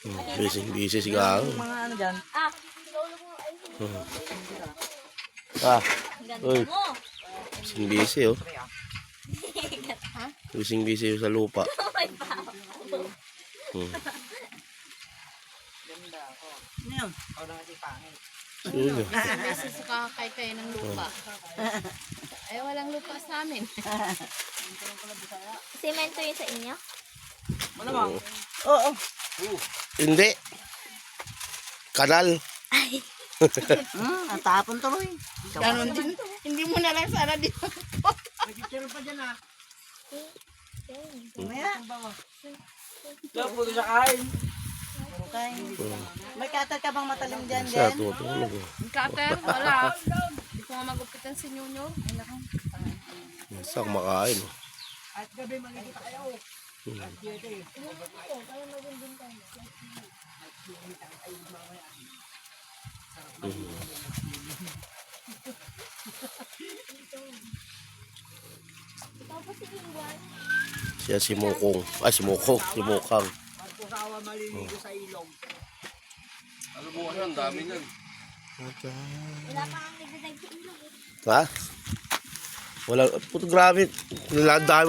Busy si Gago. Mga ano dyan. Ah, Ganda uy. mo. Busy oh. Busy sa lupa. May pa. Ganda ako. Ano yun? Ako na kasi pangit. Yun. Kasi sa kakay ng lupa. Ay, walang lupa sa amin. Semento yun sa inyo? Ano bang? Oo. Hindi. Kanal. Ang tapon tuloy. Ganon din. Hindi mo na lang sana dito. May picture pa dyan ah. Okay. Mamaya. Diyan po sa kain. Puro kain. May cutter ka bang matalim dyan, Siya Jen? tutulog. Cutter, wala. Hindi ko nga magupitan si Nyonyo. Ay, naku. Basta kumakain. At gabi makikita kayo. Siya si Mokong. Ay, si Mokong. Si Mokang. Pagkusawa maliligo sa ilong. Ano mo yan? Dami yan. Wala pa ang nagdadag sa ilog. Ha? Wala. Puto grabe. Dami